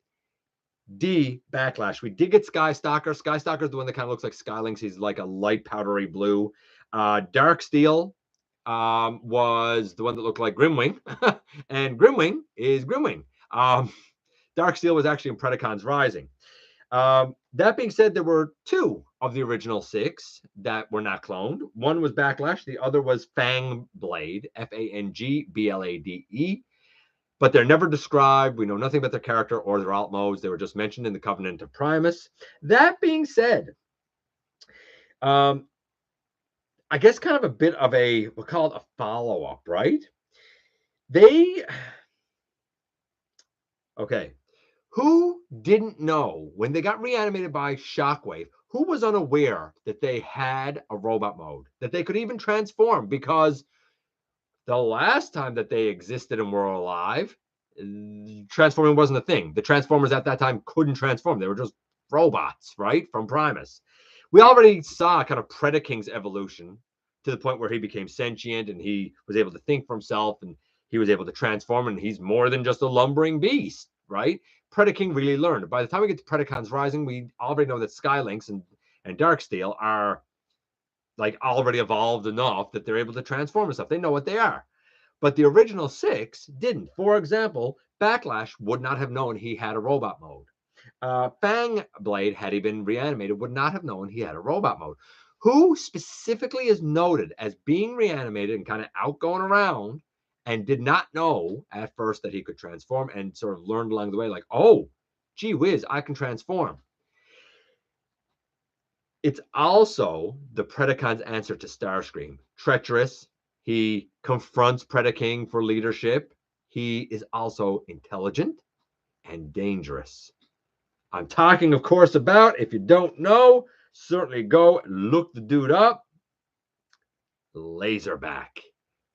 D, Backlash. We did get Skystalker. Skystalker is the one that kind of looks like Skylynx. He's like a light powdery blue. Dark Steel was the one that looked like Grimwing. And Grimwing is Grimwing. Dark Steel was actually in Predacons Rising. That being said, there were 2 of the original 6 that were not cloned. One was Backlash. The other was Fang Blade, Fangblade. But they're never described. We know nothing about their character or their alt modes. They were just mentioned in the Covenant of Primus. That being said, I guess kind of a bit of a, we'll call it a follow-up, right? Okay. Who didn't know when they got reanimated by Shockwave? Who was unaware that they had a robot mode, that they could even transform? Because the last time that they existed and were alive, transforming wasn't a thing. The Transformers at that time couldn't transform. They were just robots, right? From Primus. We already saw kind of Predaking's evolution to the point where he became sentient and he was able to think for himself and he was able to transform and he's more than just a lumbering beast, right? Predaking really learned. By the time we get to Predacons Rising, we already know that Skylynx and Darksteel are like already evolved enough that they're able to transform and stuff. They know what they are. But the original 6 didn't. For example, Backlash would not have known he had a robot mode. Fang Blade, had he been reanimated, would not have known he had a robot mode. Who specifically is noted as being reanimated and kind of out going around and did not know at first that he could transform and sort of learned along the way, like, oh, gee whiz, I can transform. It's also the Predacon's answer to Starscream. Treacherous. He confronts Predaking for leadership. He is also intelligent and dangerous. I'm talking, of course, about, if you don't know, certainly go look the dude up. Laserback.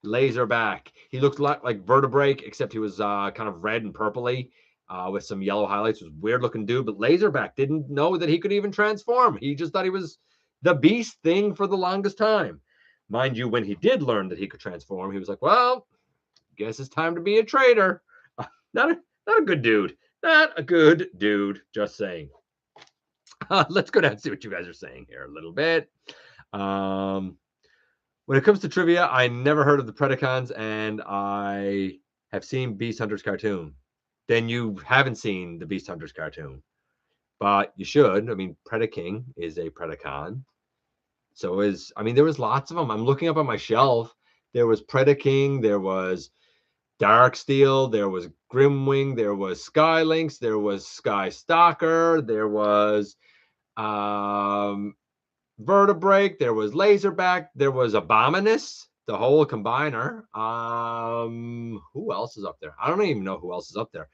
Laserback. He looked a lot like Vertebrake, except he was kind of red and purpley with some yellow highlights. It was a weird looking dude, but Laserback didn't know that he could even transform. He just thought he was the beast thing for the longest time. Mind you, when he did learn that he could transform, he was like, well, guess it's time to be a traitor. Not a good dude. Not a good dude. Just saying. Let's go down and see what you guys are saying here a little bit. When it comes to trivia, I never heard of the Predacons, and I have seen Beast Hunters cartoon. Then you haven't seen the Beast Hunters cartoon, but you should. I mean, Predaking is a Predacon. So there was lots of them. I'm looking up on my shelf. There was Predaking. There was Darksteel, there was Grimwing, there was Skylynx, there was Sky Stalker, there was Vertebrake, there was Laserback, there was Abominus, the whole combiner. Who else is up there? I don't even know who else is up there.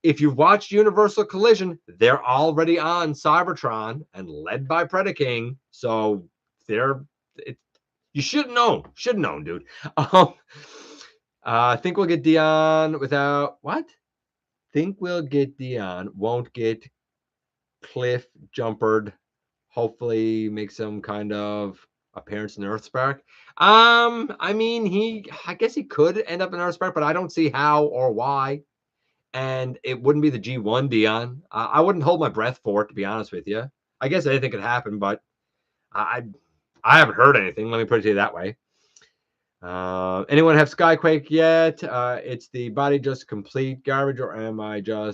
If you've watched Universal Collision, they're already on Cybertron and led by Predaking. So you should know. Should know, dude. I think we'll get Dion without what? Think we'll get Dion. Won't get Cliff Jumpered. Hopefully make some kind of appearance in Earthspark. I mean, I guess he could end up in Earthspark, but I don't see how or why. And it wouldn't be the G1 Dion. I wouldn't hold my breath for it, to be honest with you. I guess anything could happen, but I haven't heard anything. Let me put it to you that way. Anyone have Skyquake yet? It's the body just complete garbage, or am I doing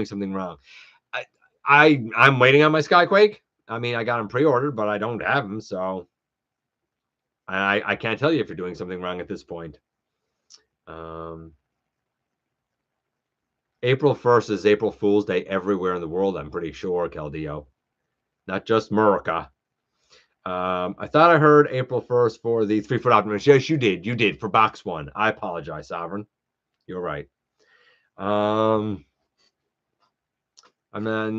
something wrong? I'm waiting on my Skyquake. I mean, I got them pre-ordered, but I don't have them, so I can't tell you if you're doing something wrong at this point. April 1st is April Fool's Day everywhere in the world, I'm pretty sure, Caldillo. Not just America. I thought I heard April 1st for the 3-foot Optimus. Yes, you did. You did for box 1. I apologize, Sovereign. You're right. I'm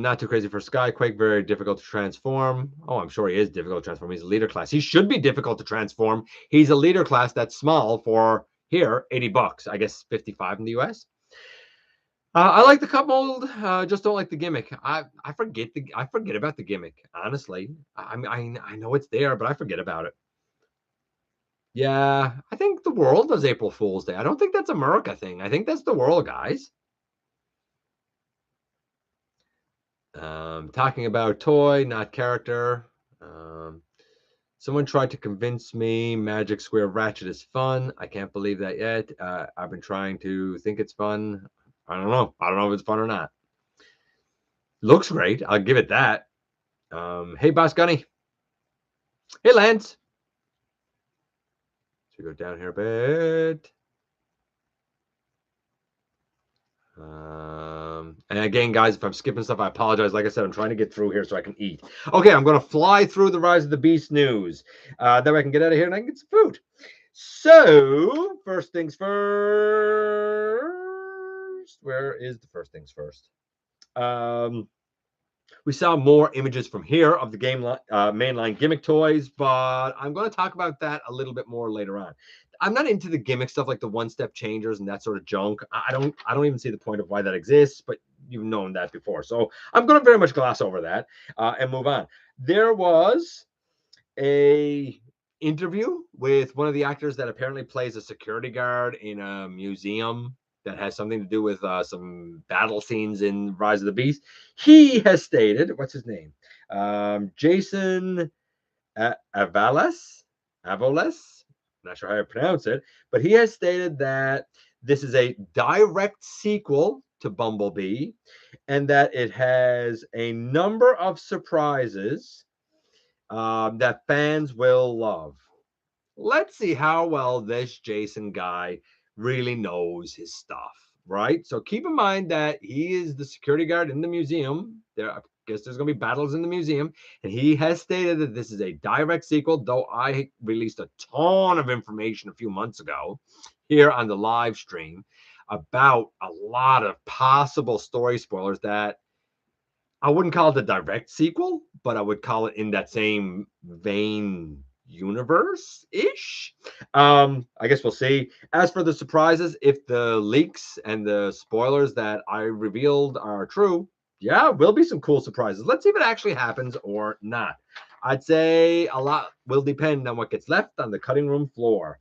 not too crazy for Skyquake. Very difficult to transform. Oh, I'm sure he is difficult to transform. He's a leader class. He should be difficult to transform. He's a leader class that's small for here, $80. I guess 55 in the US. I like the cup mold. Just don't like the gimmick. I forget about the gimmick. Honestly, I know it's there, but I forget about it. Yeah, I think the world does April Fool's Day. I don't think that's a America thing. I think that's the world, guys. Talking about toy, not character. Someone tried to convince me Magic Square Ratchet is fun. I can't believe that yet. I've been trying to think it's fun. I don't know. I don't know if it's fun or not. Looks great. I'll give it that. Hey, Boss Gunny. Hey, Lance. So we go down here a bit. And again, guys, if I'm skipping stuff, I apologize. Like I said, I'm trying to get through here so I can eat. Okay, I'm going to fly through the Rise of the Beast news. That way I can get out of here and I can get some food. So, first things first. Where is the first things first? We saw more images from here of the mainline gimmick toys, but I'm going to talk about that a little bit more later on. I'm not into the gimmick stuff like the one-step changers and that sort of junk. I don't even see the point of why that exists, but you've known that before. So I'm going to very much gloss over that and move on. There was a interview with one of the actors that apparently plays a security guard in a museum that has something to do with some battle scenes in Rise of the Beast. He has stated, what's his name? Jason Avoles? I'm not sure how to pronounce it, but he has stated that this is a direct sequel to Bumblebee and that it has a number of surprises that fans will love. Let's see how well this Jason guy really knows his stuff, right? So keep in mind that he is the security guard in the museum. I guess there's going to be battles in the museum. And he has stated that this is a direct sequel, though I released a ton of information a few months ago here on the live stream about a lot of possible story spoilers that I wouldn't call it a direct sequel, but I would call it in that same vein universe-ish. I guess we'll see. As for the surprises, if the leaks and the spoilers that I revealed are true, yeah, will be some cool surprises. Let's see if it actually happens or not. I'd say a lot will depend on what gets left on the cutting room floor.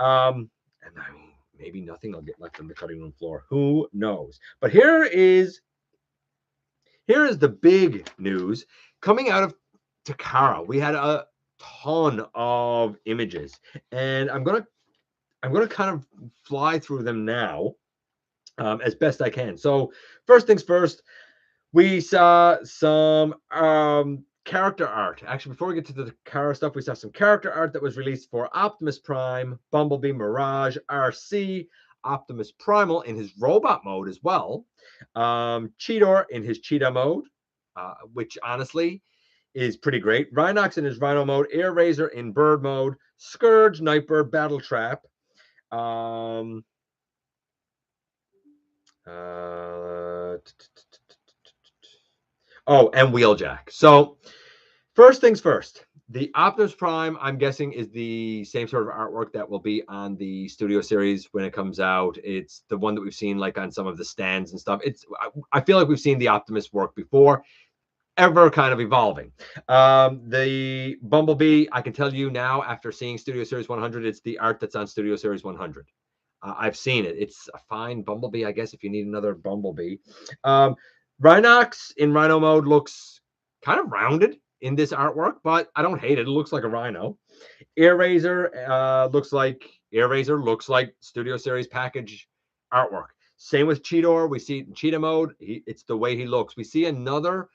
And I mean, maybe nothing will get left on the cutting room floor. Who knows? But here is the big news coming out of Takara. We had a ton of images, and I'm gonna kind of fly through them now as best I can. So first things first, we saw some character art. Actually, before we get to the Takara stuff, we have some character art that was released for Optimus Prime, Bumblebee, Mirage, RC, Optimus Primal in his robot mode as well, Cheetor in his cheetah mode, which honestly is pretty great, Rhinox in his rhino mode, Air Razor in bird mode, Scourge, Nightbird, Battle Trap, oh, and Wheeljack. So first things first, the Optimus Prime, I'm guessing, is the same sort of artwork that will be on the Studio Series when it comes out. It's the one that we've seen like on some of the stands and stuff. I feel like we've seen the Optimus work before, ever kind of evolving. The Bumblebee, I can tell you now after seeing Studio Series 100, it's the art that's on Studio Series 100. I've seen it. It's a fine Bumblebee, I guess, if you need another Bumblebee. Rhinox in Rhino mode looks kind of rounded in this artwork, but I don't hate it. It looks like a Rhino. Air Razor looks like Studio Series package artwork. Same with Cheetor. We see it in Cheetah mode. It's the way he looks. We see another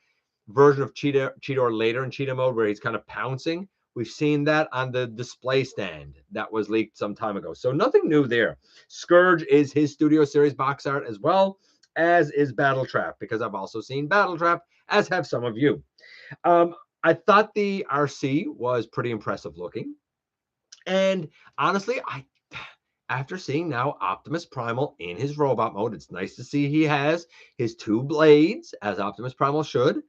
version of Cheetor later in Cheetah mode where he's kind of pouncing. We've seen that on the display stand that was leaked some time ago. So nothing new there. Scourge is his Studio Series box art as well, as is Battle Trap, because I've also seen Battle Trap, as have some of you. I thought the RC was pretty impressive looking. And honestly, after seeing now Optimus Primal in his robot mode, it's nice to see he has his two blades, as Optimus Primal should.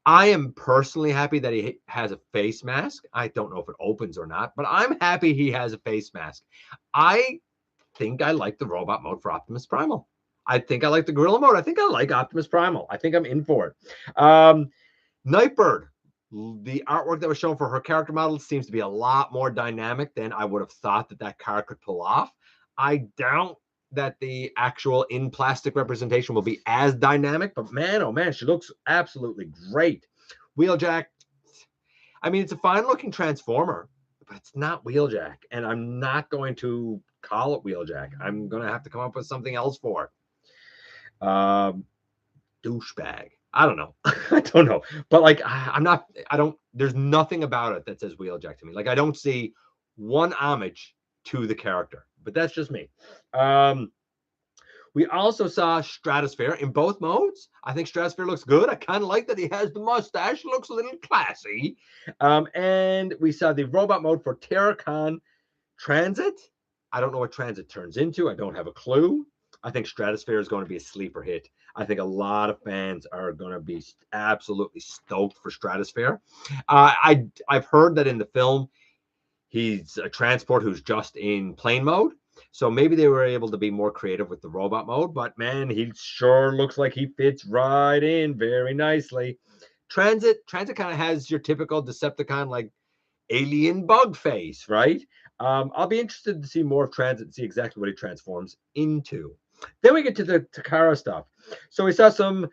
I am personally happy that he has a face mask. I don't know if it opens or not, but I'm happy he has a face mask. I think I like the robot mode for Optimus Primal. I think I like the gorilla mode. I think I like Optimus Primal. I think I'm in for it. Nightbird, the artwork that was shown for her character model seems to be a lot more dynamic than I would have thought that car could pull off. I doubt that the actual in plastic representation will be as dynamic, but man, oh man, she looks absolutely great. Wheeljack, I mean, it's a fine looking Transformer, but it's not Wheeljack, and I'm not going to call it Wheeljack. I'm going to have to come up with something else for it. Douchebag. I don't know. I don't know. But like, there's nothing about it that says Wheeljack to me. Like, I don't see one homage to the character, but that's just me. We also saw Stratosphere in both modes. I think Stratosphere looks good. I kind of like that he has the mustache. Looks a little classy. And we saw the robot mode for Terracon Transit. I don't know what Transit turns into. I don't have a clue. I think Stratosphere is going to be a sleeper hit. I think a lot of fans are going to be absolutely stoked for Stratosphere. I've heard that in the film, he's a transport who's just in plane mode. So maybe they were able to be more creative with the robot mode, but man, he sure looks like he fits right in very nicely. Transit kind of has your typical Decepticon like alien bug face, right? I'll be interested to see more of Transit and see exactly what he transforms into. Then we get to the Takara stuff. So we saw some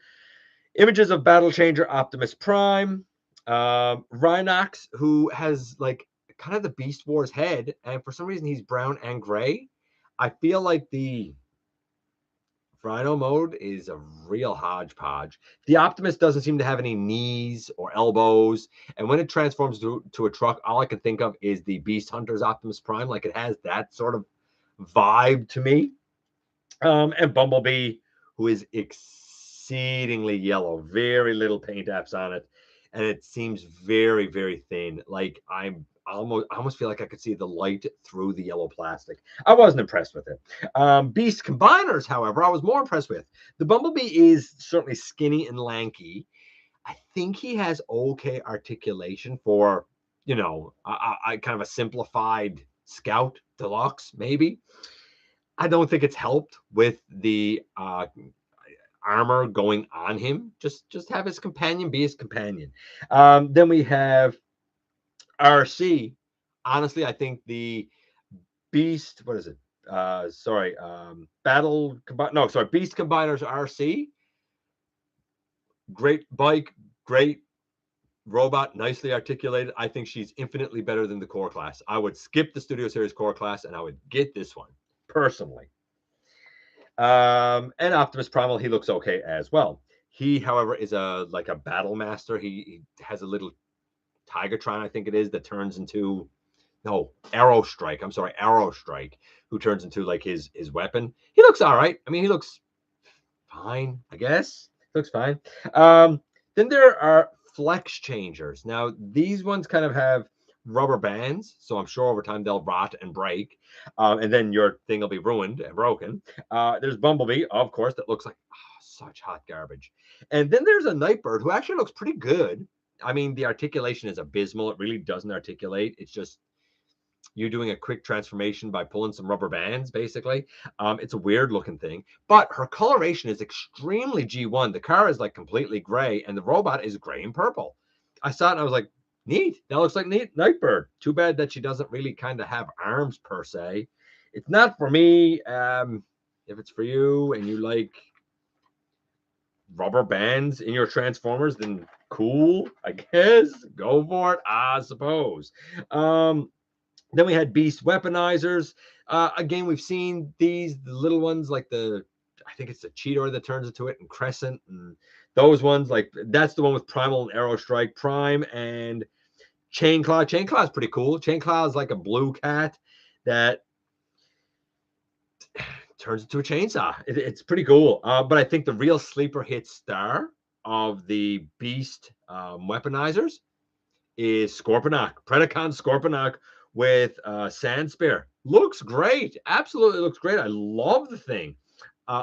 images of Battle Changer Optimus Prime, Rhinox, who has like kind of the Beast Wars head, and for some reason he's brown and gray. I feel like the Rhino mode is a real hodgepodge. The Optimus doesn't seem to have any knees or elbows, and when it transforms to a truck, all I can think of is the Beast Hunter's Optimus Prime. Like, it has that sort of vibe to me. And Bumblebee, who is exceedingly yellow, very little paint apps on it, and it seems very, very thin. Like, I almost feel like I could see the light through the yellow plastic. I wasn't impressed with it. Beast Combiners, however, I was more impressed with. The Bumblebee is certainly skinny and lanky. I think he has okay articulation for, I kind of a simplified Scout Deluxe, maybe. I don't think it's helped with the armor going on him. Just have his companion be his companion. Then we have RC. Honestly, I think the Beast, what is it? Beast Combiners RC. Great bike, great robot, nicely articulated. I think she's infinitely better than the core class. I would skip the Studio Series core class and I would get this one personally. And Optimus Primal, he looks okay as well. He, however, is like a battle master. He has a little Tigatron, I think it is, that turns into no Arrow Strike. I'm sorry, Arrow Strike, who turns into like his weapon. He looks all right. I mean, he looks fine, I guess. Looks fine. Then there are flex changers. Now, these ones kind of have rubber bands, so I'm sure over time they'll rot and break, and then your thing will be ruined and broken. There's Bumblebee, of course, that looks like such hot garbage. And then there's a Nightbird who actually looks pretty good. I mean, the articulation is abysmal. It really doesn't articulate. It's just you doing a quick transformation by pulling some rubber bands, basically. It's a weird looking thing, but her coloration is extremely G1. The car is like completely gray, and the robot is gray and purple. I saw it and I was like, neat. That looks like neat Nightbird. Too bad that she doesn't really kind of have arms per se. It's not for me. If it's for you and you like rubber bands in your Transformers, then cool, I guess. Go for it, I suppose. Then we had Beast Weaponizers. Again, we've seen these, the little ones, like I think it's the Cheetor that turns into it, and Crescent, and those ones, like that's the one with Primal and Arrow Strike, Prime, and Chain Claw. Chain Claw is pretty cool. Chain Claw is like a blue cat that turns into a chainsaw. It's pretty cool. But I think the real sleeper hit star of the Beast Weaponizers is Scorponok, Predacon Scorponok with Sand Spear. Looks great. Absolutely looks great. I love the thing.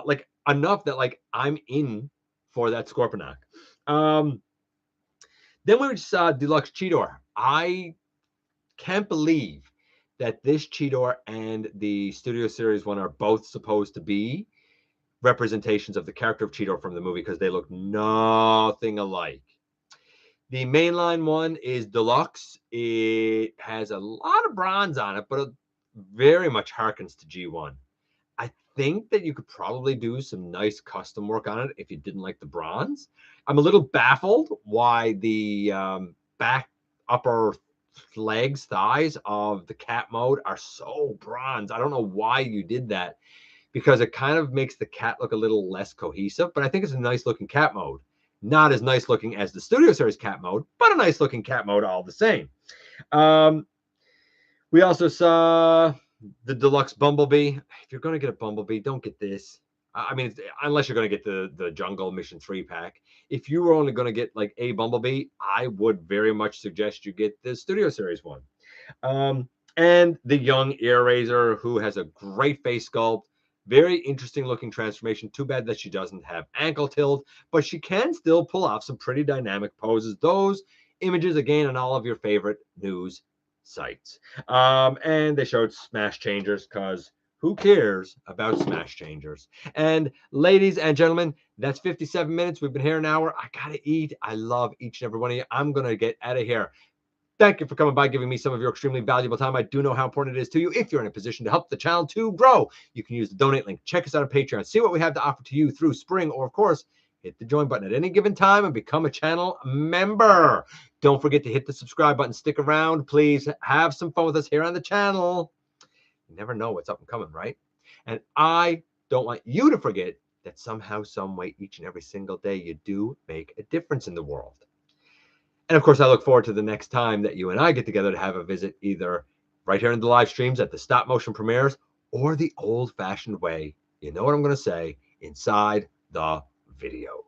Like enough that like I'm in for that Scorponok. Then we saw Deluxe Cheetor. I can't believe that this Cheetor and the Studio Series one are both supposed to be representations of the character of Cheetor from the movie, because they look nothing alike. The mainline one is deluxe. It has a lot of bronze on it, but it very much harkens to G1. I think that you could probably do some nice custom work on it if you didn't like the bronze. I'm a little baffled why the back upper legs, thighs of the cat mode are so bronze. I don't know why you did that, because it kind of makes the cat look a little less cohesive, but I think it's a nice looking cat mode. Not as nice looking as the Studio Series cat mode, but a nice looking cat mode all the same. We also saw the deluxe Bumblebee. If you're going to get a Bumblebee, don't get this. I mean, unless you're going to get the Jungle Mission 3 pack. If you were only going to get like a Bumblebee, I would very much suggest you get the Studio Series one. And the young Ear Razor, who has a great face sculpt. Very interesting looking transformation. Too bad that she doesn't have ankle tilt, but she can still pull off some pretty dynamic poses. Those images, again, on all of your favorite news sites. And they showed Smash Changers, because who cares about Smash Changers? And ladies and gentlemen, that's 57 minutes. We've been here an hour. I got to eat. I love each and every one of you. I'm going to get out of here. Thank you for coming by, giving me some of your extremely valuable time. I do know how important it is to you. If you're in a position to help the channel to grow, you can use the donate link. Check us out on Patreon. See what we have to offer to you through spring, or of course, hit the join button at any given time and become a channel member. Don't forget to hit the subscribe button. Stick around. Please have some fun with us here on the channel. You never know what's up and coming, right? And I don't want you to forget that somehow, some way, each and every single day, you do make a difference in the world. And of course, I look forward to the next time that you and I get together to have a visit, either right here in the live streams at the stop motion premieres, or the old fashioned way, you know what I'm going to say, inside the video.